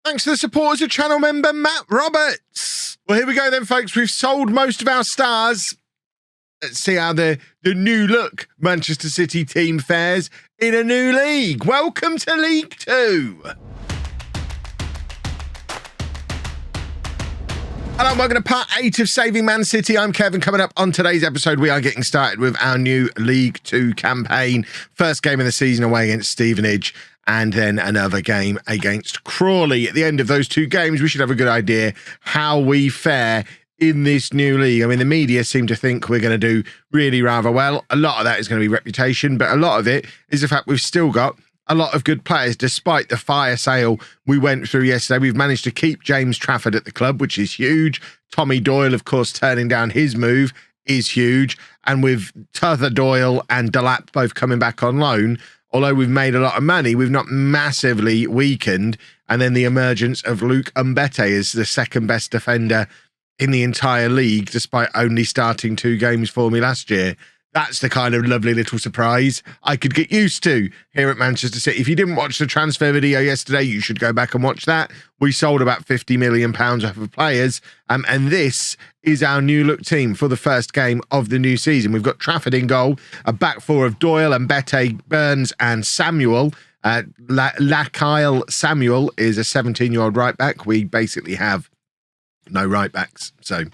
Thanks to the supporters of channel member Matt Roberts. Well, here we go then, folks. We've sold most of our stars. Let's see how the new look Manchester City team fares in a new league. Welcome to League Two. Hello, welcome to part 8 of Saving Man City. I'm Kevin. Coming up on today's episode, we are getting started with our new League 2 campaign. First game of the season away against Stevenage, and then another game against Crawley. At the end of those two games, we should have a good idea how we fare in this new league. I mean, the media seem to think we're going to do really rather well. A lot of that is going to be reputation, but a lot of it is the fact we've still got a lot of good players. Despite the fire sale we went through yesterday, we've managed to keep James Trafford at the club, which is huge. Tommy Doyle, of course, turning down his move is huge. And with Tuther Doyle and Delap both coming back on loan, although we've made a lot of money, we've not massively weakened. And then the emergence of Luke Mbete as the second best defender in the entire league, despite only starting 2 games for me last year. That's the kind of lovely little surprise I could get used to here at Manchester City. If you didn't watch the transfer video yesterday, you should go back and watch that. We sold about £50 million worth of players. And this is our new look team for the first game of the new season. We've got Trafford in goal, a back four of Doyle, Mbete, Burns and Samuel. Lakyle Samuel is a 17-year-old right back. We basically have no right backs, so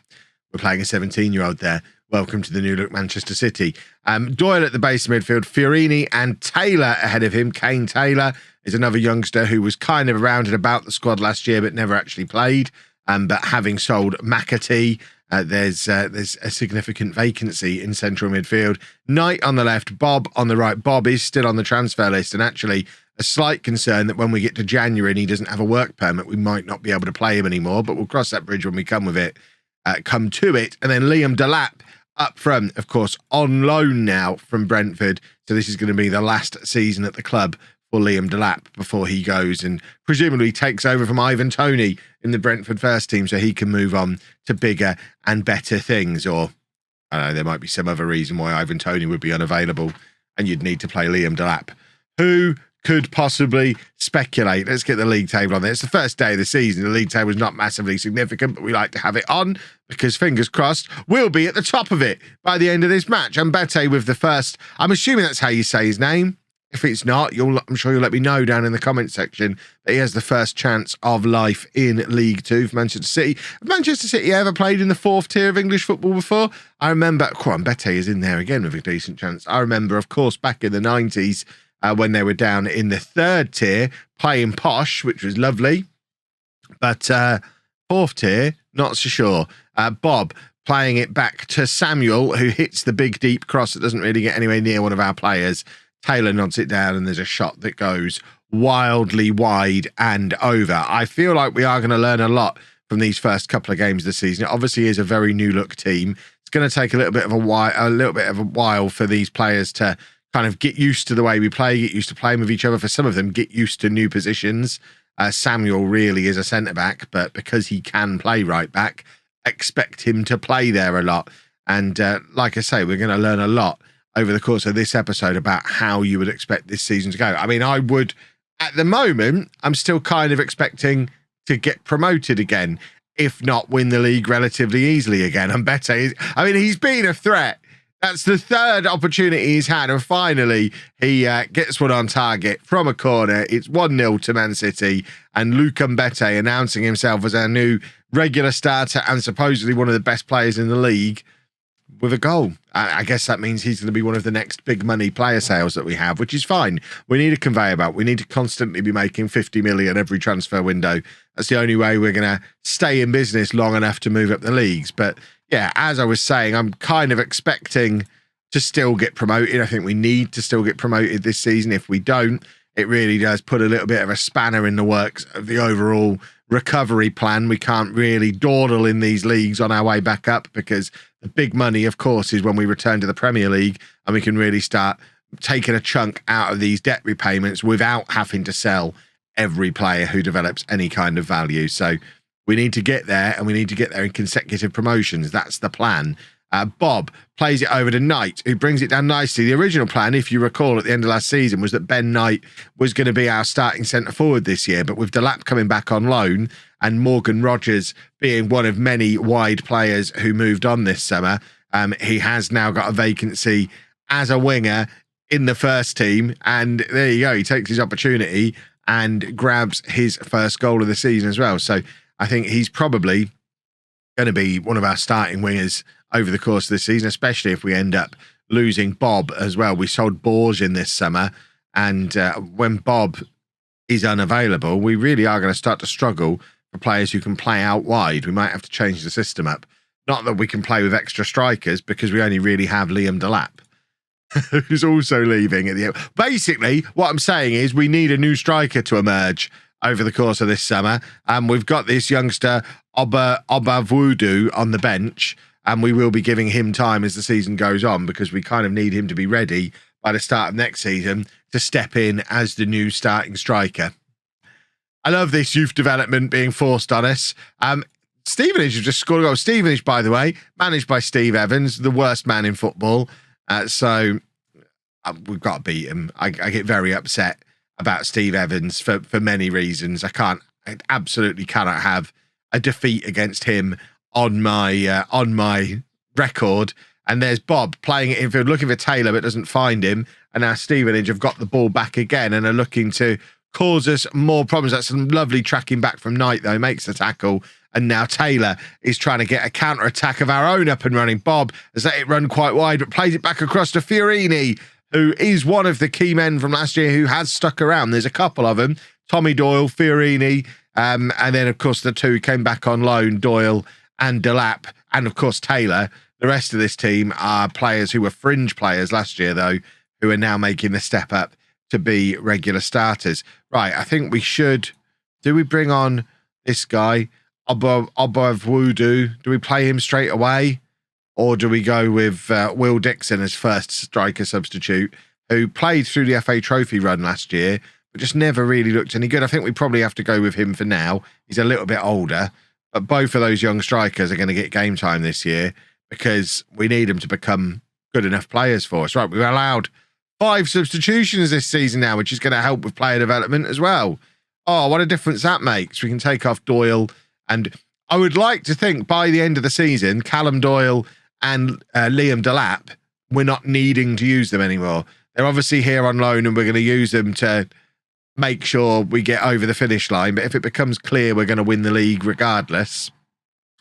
we're playing a 17-year-old there. Welcome to the new look Manchester City. Doyle at the base of midfield, Fiorini and Taylor ahead of him. Kane Taylor is another youngster who was kind of around and about the squad last year but never actually played. But having sold McAtee, there's a significant vacancy in central midfield. Knight on the left, Bob on the right. Bob is still on the transfer list, and actually a slight concern that when we get to January and he doesn't have a work permit, we might not be able to play him anymore, but we'll cross that bridge when we come to it. And then Liam Delap up front, of course, on loan now from Brentford. So this is going to be the last season at the club for Liam Delap before he goes and presumably takes over from Ivan Toney in the Brentford first team so he can move on to bigger and better things. Or, I don't know, there might be some other reason why Ivan Toney would be unavailable and you'd need to play Liam Delap. Who could possibly speculate? Let's get the league table on there. It's the first day of the season. The league table is not massively significant, but we like to have it on because, fingers crossed, we'll be at the top of it by the end of this match. Mbete with the first, I'm assuming that's how you say his name. If it's not, I'm sure you'll let me know down in the comment section that he has the first chance of life in League 2 for Manchester City. Have Manchester City ever played in the 4th tier of English football before? I remember, Mbete is in there again with a decent chance. I remember, of course, back in the 90s, when they were down in the 3rd tier, playing posh, which was lovely. But 4th tier, not so sure. Bob playing it back to Samuel, who hits the big deep cross that doesn't really get anywhere near one of our players. Taylor nods it down and there's a shot that goes wildly wide and over. I feel like we are going to learn a lot from these first couple of games of the season. It obviously is a very new look team. It's going to take a little bit of a while for these players to kind of get used to the way we play, get used to playing with each other. For some of them, get used to new positions. Samuel really is a centre-back, but because he can play right-back, expect him to play there a lot. And like I say, we're going to learn a lot over the course of this episode about how you would expect this season to go. I mean, I would, at the moment, I'm still kind of expecting to get promoted again, if not win the league relatively easily again. And Mbete, I mean, he's been a threat. That's the 3rd opportunity he's had, and finally he gets one on target from a corner. It's 1-0 to Man City, and Luke Mbete announcing himself as our new regular starter and supposedly one of the best players in the league with a goal. I guess that means he's going to be one of the next big money player sales that we have, which is fine. We need a conveyor belt. We need to constantly be making 50 million every transfer window. That's the only way we're going to stay in business long enough to move up the leagues. But yeah, as I was saying, I'm kind of expecting to still get promoted. I think we need to still get promoted this season. If we don't, it really does put a little bit of a spanner in the works of the overall recovery plan. We can't really dawdle in these leagues on our way back up because the big money, of course, is when we return to the Premier League and we can really start taking a chunk out of these debt repayments without having to sell every player who develops any kind of value. So we need to get there, and we need to get there in consecutive promotions. That's the plan. Bob plays it over to Knight, who brings it down nicely. The original plan, if you recall, at the end of last season was that Ben Knight was going to be our starting centre forward this year, but with Delap coming back on loan and Morgan Rogers being one of many wide players who moved on this summer, he has now got a vacancy as a winger in the first team, and there you go. He takes his opportunity and grabs his first goal of the season as well. So I think he's probably going to be one of our starting wingers over the course of the season, especially if we end up losing Bob as well. We sold Borges in this summer, and when Bob is unavailable, we really are going to start to struggle for players who can play out wide. We might have to change the system up. Not that we can play with extra strikers, because we only really have Liam Delap, who's also leaving at the end. Basically, what I'm saying is we need a new striker to emerge over the course of this summer. We've got this youngster, Obavwudu, on the bench, and we will be giving him time as the season goes on, because we kind of need him to be ready by the start of next season to step in as the new starting striker. I love this youth development being forced on us. Stevenage have just scored a goal. Stevenage, by the way, managed by Steve Evans, the worst man in football. So we've got to beat him. I get very upset about Steve Evans for many reasons. I absolutely cannot have a defeat against him on my record. And there's Bob playing it infield, looking for Taylor, but doesn't find him. And now Stevenage have got the ball back again and are looking to cause us more problems. That's some lovely tracking back from Knight, though. Makes the tackle. And now Taylor is trying to get a counter-attack of our own up and running. Bob has let it run quite wide, but plays it back across to Fiorini, who is one of the key men from last year who has stuck around. There's a couple of them, Tommy Doyle, Fiorini, and then, of course, the two who came back on loan, Doyle and Delap, and, of course, Taylor. The rest of this team are players who were fringe players last year, though, who are now making the step up to be regular starters. Right, I think we should... Do we bring on this guy, Obavwudu? Do we play him straight away? Or do we go with Will Dixon as first striker substitute, who played through the FA Trophy run last year, but just never really looked any good? I think we probably have to go with him for now. He's a little bit older, but both of those young strikers are going to get game time this year because we need them to become good enough players for us. Right, we've allowed 5 substitutions this season now, which is going to help with player development as well. Oh, what a difference that makes. We can take off Doyle, and I would like to think by the end of the season, Callum Doyle and Liam Delap, we're not needing to use them anymore. They're obviously here on loan, and we're going to use them to make sure we get over the finish line. But if it becomes clear we're going to win the league regardless,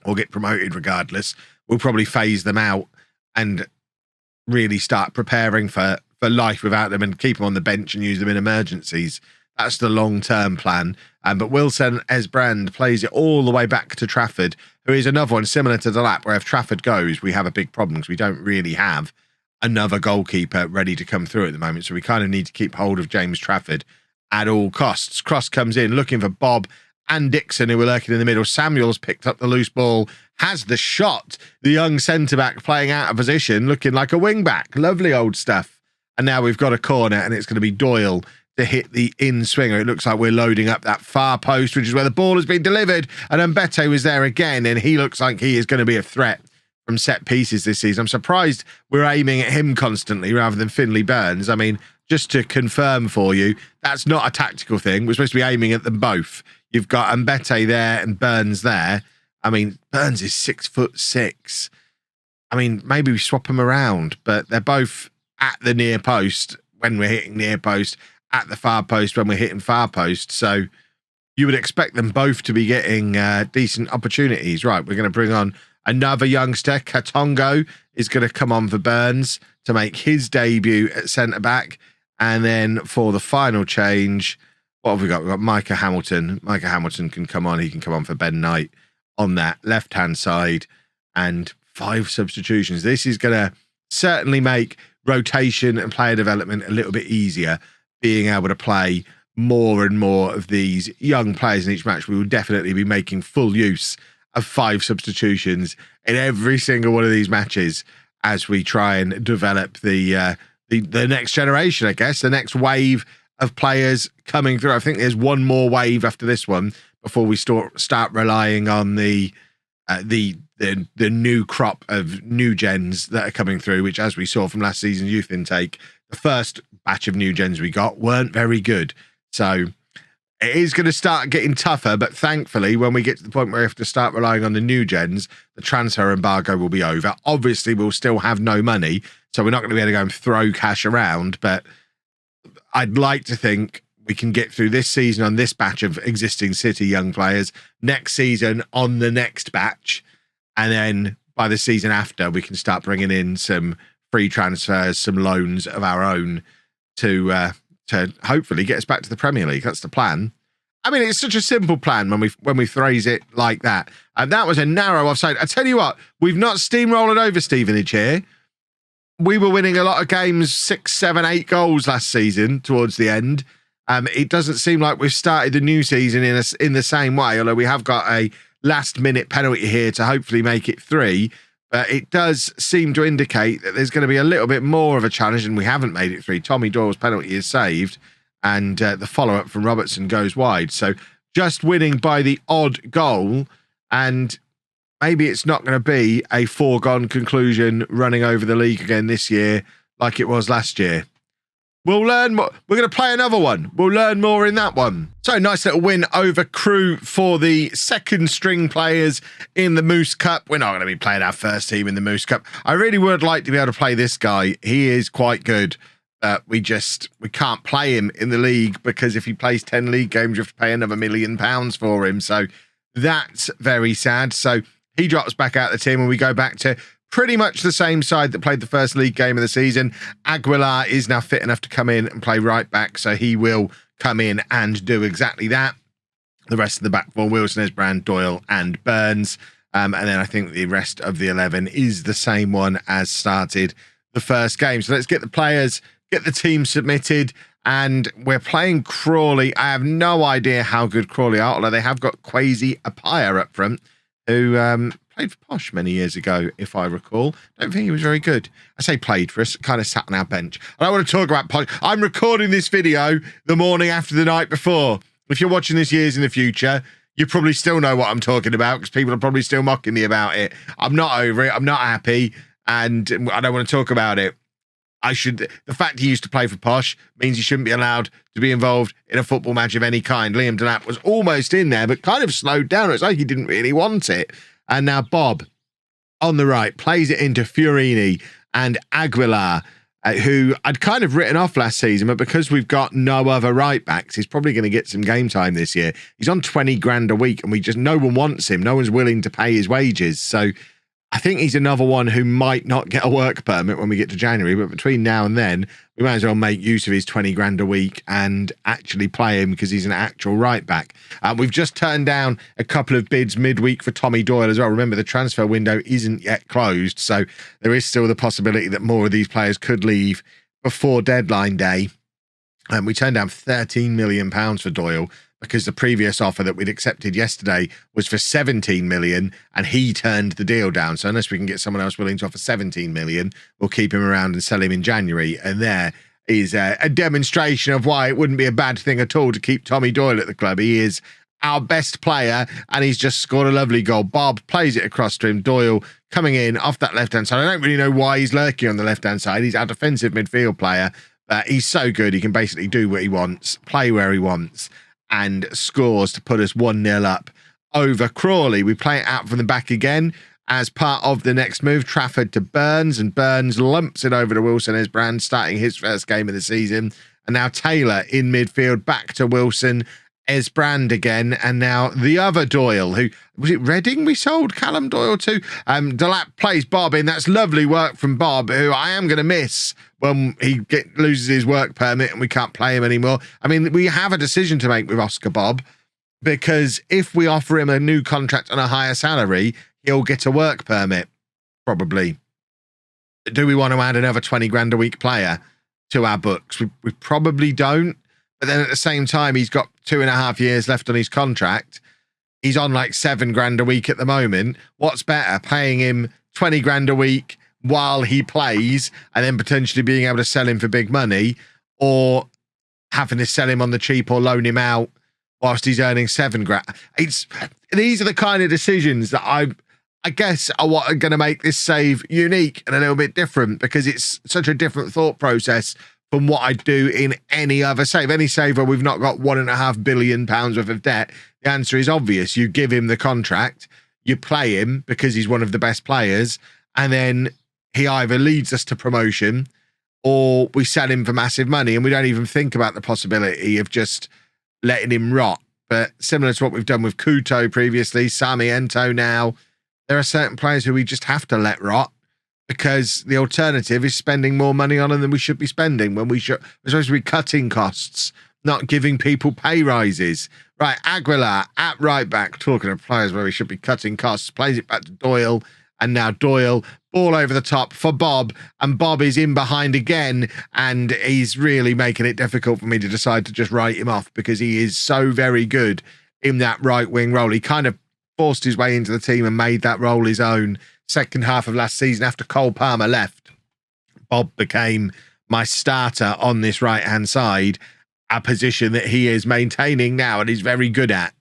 or get promoted regardless, we'll probably phase them out and really start preparing for life without them and keep them on the bench and use them in emergencies. That's the long-term plan. But Wilson Esbrand plays it all the way back to Trafford, who is another one similar to Delap, where if Trafford goes, we have a big problem because we don't really have another goalkeeper ready to come through at the moment. So we kind of need to keep hold of James Trafford at all costs. Cross comes in, looking for Bob and Dixon, who were lurking in the middle. Samuels picked up the loose ball, has the shot. The young centre-back playing out of position, looking like a wing-back. Lovely old stuff. And now we've got a corner, and it's going to be Doyle to hit the in-swinger. It looks like we're loading up that far post, which is where the ball has been delivered. And Mbete was there again, and he looks like he is going to be a threat from set pieces this season. I'm surprised we're aiming at him constantly rather than Finley Burns. I mean, just to confirm for you, that's not a tactical thing. We're supposed to be aiming at them both. You've got Mbete there and Burns there. I mean, Burns is 6'6". I mean, maybe we swap them around, but they're both at the near post when we're hitting near post, at the far post when we're hitting far post. So you would expect them both to be getting decent opportunities. Right, we're going to bring on another youngster. Katongo is going to come on for Burns to make his debut at centre-back. And then for the final change, what have we got? We've got Micah Hamilton. Micah Hamilton can come on. He can come on for Ben Knight on that left-hand side. And 5 substitutions. This is going to certainly make rotation and player development a little bit easier, being able to play more and more of these young players in each match. We will definitely be making full use of 5 substitutions in every single one of these matches as we try and develop the next generation, I guess, the next wave of players coming through. I think there's one more wave after this one before we start relying on the the new crop of new gens that are coming through, which, as we saw from last season's youth intake, the first batch of new gens we got weren't very good. So it is going to start getting tougher, but thankfully, when we get to the point where we have to start relying on the new gens, the transfer embargo will be over. Obviously, we'll still have no money, so we're not going to be able to go and throw cash around, but I'd like to think we can get through this season on this batch of existing City young players, next season on the next batch, and then by the season after, we can start bringing in some free transfers, some loans of our own to hopefully get us back to the Premier League. That's the plan. I mean, it's such a simple plan when we phrase it like that. And that was a narrow offside. I tell you what, we've not steamrolled over Stevenage here. We were winning a lot of games, 6, 7, 8 goals last season towards the end. It doesn't seem like we've started the new season in the same way, although we have got a last-minute penalty here to hopefully make it 3. But it does seem to indicate that there's going to be a little bit more of a challenge, and we haven't made it 3. Tommy Doyle's penalty is saved, and the follow-up from Robertson goes wide. So just winning by the odd goal, and maybe it's not going to be a foregone conclusion running over the league again this year like it was last year. We'll learn more. We're going to play another one. We'll learn more in that one. So, nice little win over Crew for the second string players in the Moose Cup. We're not going to be playing our first team in the Moose Cup. I really would like to be able to play this guy. He is quite good. We can't play him in the league because if he plays 10 league games, you have to pay another £1 million for him. So that's very sad. So he drops back out of the team and we go back to pretty much the same side that played the first league game of the season. Aguilar is now fit enough to come in and play right back, so he will come in and do exactly that. The rest of the back four, Wilson, Esbrand, Doyle and Burns. And then I think the rest of the 11 is the same one as started the first game. So let's get the players, get the team submitted, and we're playing Crawley. I have no idea how good Crawley are, although they have got Kwesi Appiah up front, who played for Posh many years ago, if I recall. Don't think he was very good. I say played for us, kind of sat on our bench. I don't want to talk about Posh. I'm recording this video the morning after the night before. If you're watching this years in the future, you probably still know what I'm talking about because people are probably still mocking me about it. I'm not over it. I'm not happy, and I don't want to talk about it. The fact he used to play for Posh means he shouldn't be allowed to be involved in a football match of any kind. Liam Delap was almost in there, but kind of slowed down. It's like he didn't really want it. And now Bob, on the right, plays it into Fiorini and Aguilar, who I'd kind of written off last season, but because we've got no other right backs, he's probably going to get some game time this year. He's on 20 grand a week, and no one wants him. No one's willing to pay his wages. So I think he's another one who might not get a work permit when we get to January, but between now and then, we might as well make use of his 20 grand a week and actually play him because he's an actual right back. We've just turned down a couple of bids midweek for Tommy Doyle as well. Remember, the transfer window isn't yet closed, so there is still the possibility that more of these players could leave before deadline day. We turned down £13 million for Doyle, because the previous offer that we'd accepted yesterday was for 17 million and he turned the deal down. So unless we can get someone else willing to offer 17 million, we'll keep him around and sell him in January. And there is a demonstration of why it wouldn't be a bad thing at all to keep Tommy Doyle at the club. He is our best player and he's just scored a lovely goal. Bob plays it across to him. Doyle coming in off that left-hand side. I don't really know why he's lurking on the left-hand side. He's our defensive midfield player. He's so good. He can basically do what he wants, play where he wants, and scores to put us 1-0 up over Crawley. We play it out from the back again as part of the next move. Trafford to Burns, and Burns lumps it over to Wilson Esbrand, starting his first game of the season. And now Taylor in midfield, back to Wilson Esbrand again, and now the other Doyle, who was it Reading we sold Callum Doyle to? Delap plays Bob in. That's lovely work from Bob, who I am going to miss when he loses his work permit and we can't play him anymore. I mean, we have a decision to make with Oscar Bob, because if we offer him a new contract on a higher salary, he'll get a work permit, probably. Do we want to add another 20 grand a week player to our books? We probably don't. But then at the same time, he's got 2.5 years left on his contract. He's on like 7 grand a week at the moment. What's better, paying him 20 grand a week while he plays and then potentially being able to sell him for big money, or having to sell him on the cheap or loan him out whilst he's earning 7 grand? These are the kind of decisions that I guess are what are going to make this save unique and a little bit different, because it's such a different thought process from what I do in any other save. Any save where we've not got £1.5 billion worth of debt, the answer is obvious. You give him the contract, you play him because he's one of the best players, and then he either leads us to promotion or we sell him for massive money, and we don't even think about the possibility of just letting him rot. But similar to what we've done with Couto previously, Sarmiento now, there are certain players who we just have to let rot, because the alternative is spending more money on them than we should be spending, when we're supposed to be cutting costs, not giving people pay rises. Right, Aguilar at right back, talking of players where we should be cutting costs, plays it back to Doyle, and now Doyle, ball over the top for Bob, and Bob is in behind again, and he's really making it difficult for me to decide to just write him off, because he is so very good in that right wing role. He kind of forced his way into the team and made that role his own second half of last season. After Cole Palmer left, Bob became my starter on this right-hand side, a position that he is maintaining now and is very good at.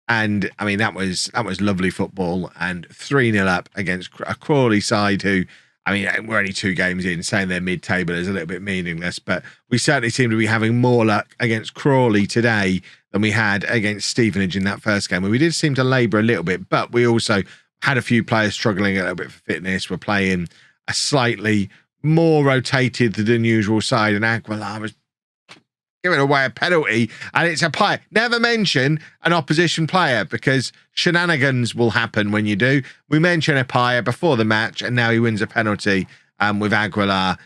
And I mean, that was lovely football, and 3-0 up against a Crawley side who, I mean, we're only 2 games in, saying they're mid-table is a little bit meaningless, but we certainly seem to be having more luck against Crawley today than we had against Stevenage in that first game, where we did seem to labour a little bit, but we also had a few players struggling a little bit for fitness. We're playing a slightly more rotated than usual side, and Aguilar was giving away a penalty, and it's a player. Never mention an opposition player, because shenanigans will happen when you do. We mentioned a player before the match, and now he wins a penalty with Aguilar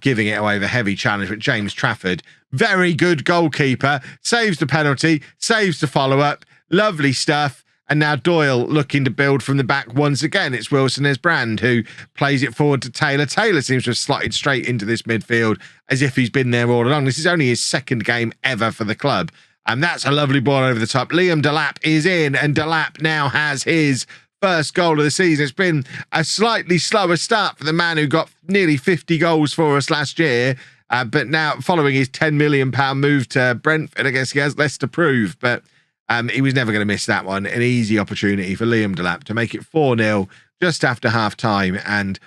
giving it away with a heavy challenge. But James Trafford, very good goalkeeper, saves the penalty, saves the follow-up. Lovely stuff. And now Doyle looking to build from the back once again. It's Wilson-Esbrand who plays it forward to Taylor. Taylor seems to have slotted straight into this midfield as if he's been there all along. This is only his second game ever for the club. And that's a lovely ball over the top. Liam Delap is in, and Delap now has his first goal of the season. It's been a slightly slower start for the man who got nearly 50 goals for us last year. But now, following his £10 million move to Brentford, I guess he has less to prove. But he was never going to miss that one. An easy opportunity for Liam Delap to make it 4-0 just after half time. And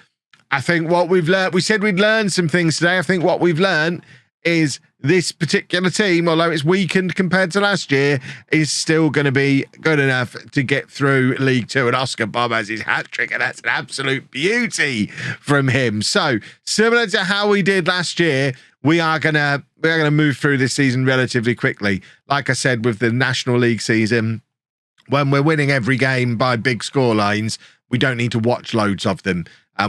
I think what we've learned, we said we'd learn some things today. I think what we've learned is this particular team, although it's weakened compared to last year, is still going to be good enough to get through League Two. And Oscar Bob has his hat-trick, and that's an absolute beauty from him. So similar to how we did last year, we are gonna move through this season relatively quickly. Like I said, with the National League season, when we're winning every game by big score lines, we don't need to watch loads of them.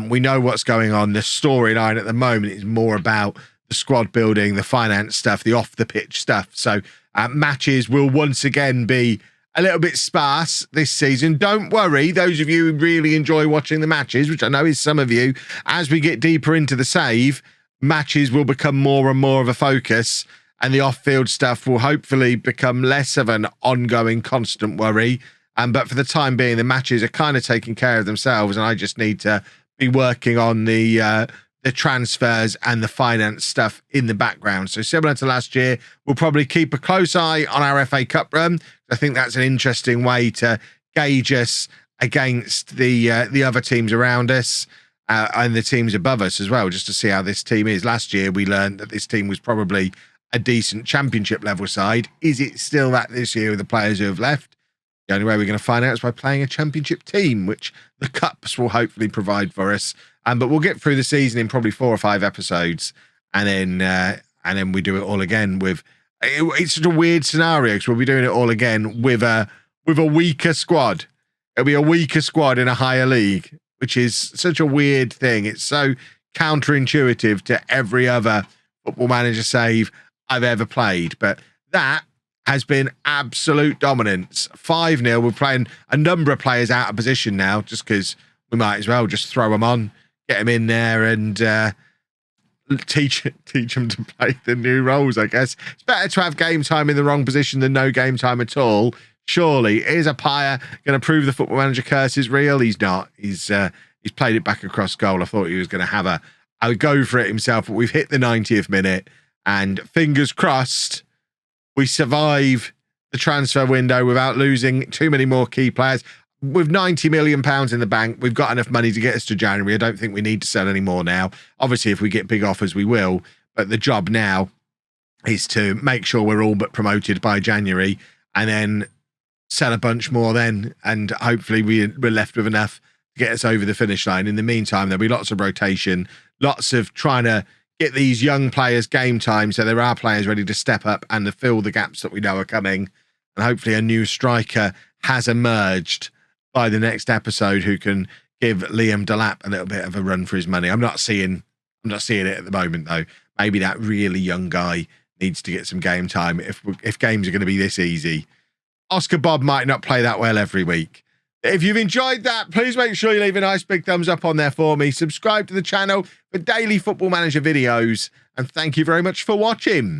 We know what's going on. The storyline at the moment is more about the squad building, the finance stuff, the off-the-pitch stuff. So matches will once again be a little bit sparse this season. Don't worry, those of you who really enjoy watching the matches, which I know is some of you, as we get deeper into the save, matches will become more and more of a focus, and the off-field stuff will hopefully become less of an ongoing, constant worry. But for the time being, the matches are kind of taking care of themselves, and I just need to be working on the transfers and the finance stuff in the background. So similar to last year, we'll probably keep a close eye on our FA Cup run. I think that's an interesting way to gauge us against the other teams around us. And the teams above us as well, just to see how this team is. Last year, we learned that this team was probably a decent championship level side. Is it still that this year with the players who have left? The only way we're going to find out is by playing a championship team, which the Cups will hopefully provide for us. But we'll get through the season in probably 4 or 5 episodes, and then we do it all again with. It's such a weird scenario because we'll be doing it all again with a weaker squad. It'll be a weaker squad in a higher league, which is such a weird thing. It's so counterintuitive to every other Football Manager save I've ever played. But that has been absolute dominance. 5-0. We're playing a number of players out of position now, just because we might as well just throw them on, get them in there, and teach them to play the new roles, I guess. It's better to have game time in the wrong position than no game time at all. Surely. Is Appiah going to prove the Football Manager curse is real? He's not. He's played it back across goal. I thought he was going to have a go for it himself, but we've hit the 90th minute, and fingers crossed we survive the transfer window without losing too many more key players. with £90 million in the bank, we've got enough money to get us to January. I don't think we need to sell any more now. Obviously, if we get big offers, we will. But the job now is to make sure we're all but promoted by January and then sell a bunch more then. And hopefully we're left with enough to get us over the finish line. In the meantime, there'll be lots of rotation, lots of trying to get these young players game time so there are players ready to step up and to fill the gaps that we know are coming. And hopefully a new striker has emerged by the next episode who can give Liam Delap a little bit of a run for his money. I'm not seeing it at the moment, though. Maybe that really young guy needs to get some game time if games are going to be this easy. Oscar Bob might not play that well every week. If you've enjoyed that, please make sure you leave a nice big thumbs up on there for me. Subscribe to the channel for daily Football Manager videos. And thank you very much for watching.